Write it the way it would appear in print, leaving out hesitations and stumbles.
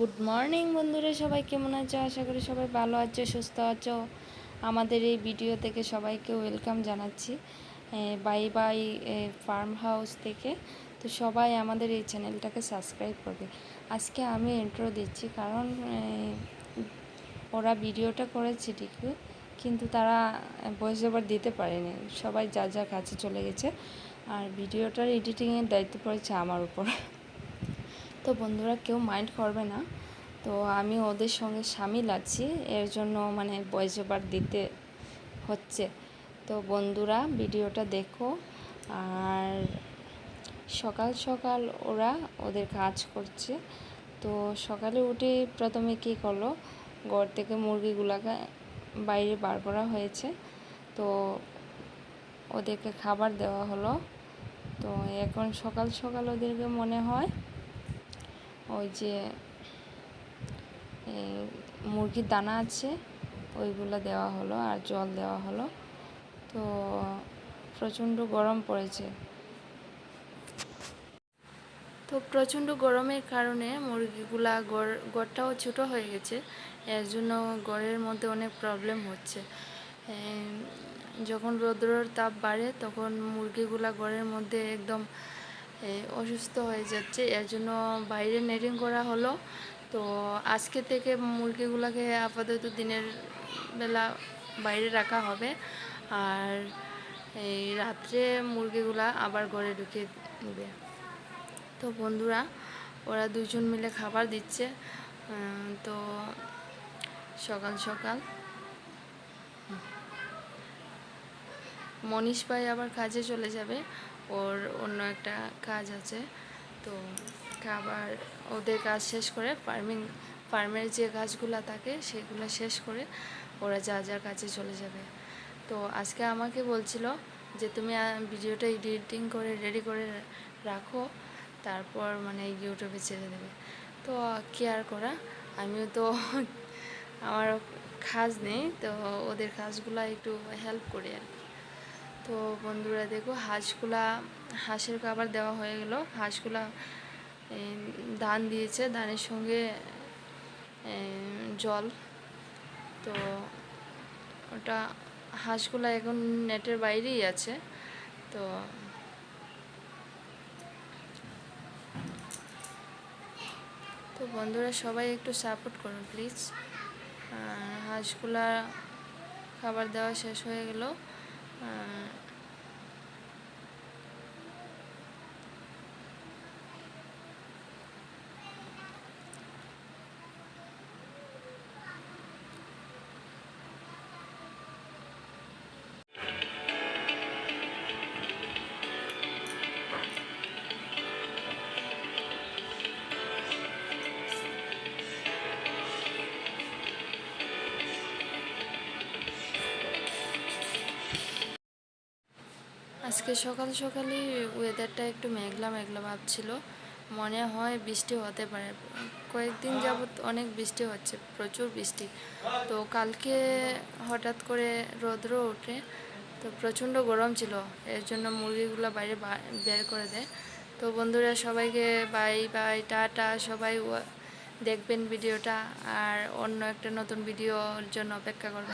Good morning বন্ধুরা, সবাই কেমন আছো? আশা করি সবাই ভালো আছো, সুস্থ আছো। আমাদের এই ভিডিও থেকে সবাইকে ওয়েলকাম জানাচ্ছি বাই বাই ফার্ম হাউস থেকে। তো সবাই আমাদের এই চ্যানেলটাকে সাবস্ক্রাইব করবে। আজকে আমি ইন্ট্রো দিচ্ছি কারণ ওরা ভিডিওটা করেছে ঠিকই, কিন্তু তারা ভয়েস ওভার দিতে পারেনি। সবাই যার যার কাছে চলে গেছে, আর ভিডিওটার এডিটিংয়ের দায়িত্ব পড়েছে আমার উপর। তো বন্ধুরা কেউ মাইন্ড করবে না, তো আমি ওদের সঙ্গে সামিল আছি, এর জন্য ভয়েস ওভার দিতে হচ্ছে। তো বন্ধুরা ভিডিওটা দেখো। আর সকাল সকাল ওরা ওদের কাজ করছে। তো সকালে উঠে প্রথমে কী করলো, ঘর থেকে মুরগিগুলোকে বাইরে বার করা হয়েছে। তো ওদেরকে খাবার দেওয়া হলো। তো এখন সকাল সকাল ওদেরকে মনে হয় ওই যে মুরগির দানা আছে ওইগুলো দেওয়া হলো আর জল দেওয়া হলো। তো প্রচণ্ড গরম পড়েছে। তো প্রচণ্ড গরমের কারণে মুরগিগুলা ঘরটাও ছোটো হয়ে গেছে, এর জন্য ঘরের মধ্যে অনেক প্রবলেম হচ্ছে। যখন রৌদ্রের তাপ বাড়ে তখন মুরগিগুলা ঘরের মধ্যে একদম অসুস্থ হয়ে যাচ্ছে, এর জন্য বাইরে নেটিং করা হলো। তো আজকে থেকে মুরগিগুলোকে আপাতত দিনের বেলা বাইরে রাখা হবে, আর এই রাত্রে মুরগিগুলা আবার ঘরে ঢুকিয়ে নেবে। তো বন্ধুরা ওরা দুজন মিলে খাবার দিচ্ছে। তো সকাল সকাল মনীষ ভাই আবার কাজে চলে যাবে, ওর অন্য একটা কাজ আছে। তো খাবার ওদের কাজ শেষ করে ফার্মের যে কাজগুলো থাকে সেগুলো শেষ করে ওরা যার যার কাজে চলে যাবে। তো আজকে আমাকে বলছিল যে তুমি ভিডিওটা এডিটিং করে রেডি করে রাখো, তারপর ইউটিউবে ছেড়ে দেবে। তো কি আর করা, আমিও তো আমার কাজ নেই, তো ওদের কাজগুলো একটু হেল্প করি আর কি। তো বন্ধুরা দেখো, হাঁসের খাবার দেওয়া হয়ে গেল। হাঁসগুলা ধান দিয়েছে, ধানের সঙ্গে জল। তো ওটা হাঁসগুলা এখন নেটের বাইরেই আছে। তো বন্ধুরা সবাই একটু সাপোর্ট করুন প্লিজ। হাঁসগুলা খাবার দেওয়া শেষ হয়ে গেল। আজকে সকাল সকালই ওয়েদারটা একটু মেঘলা মেঘলা ভাব ছিল, মনে হয় বৃষ্টি হতে পারে। কয়েকদিন যাবৎ অনেক বৃষ্টি হচ্ছে, প্রচুর বৃষ্টি। তো কালকে হঠাৎ করে রৌদ্র ওঠে, তো প্রচণ্ড গরম ছিল, এর জন্য মুরগিগুলো বাইরে বের করে দেয়। তো বন্ধুরা সবাইকে বাই বাই, টাটা। সবাই দেখবেন ভিডিওটা, আর অন্য একটা নতুন ভিডিওর জন্য অপেক্ষা করবেন।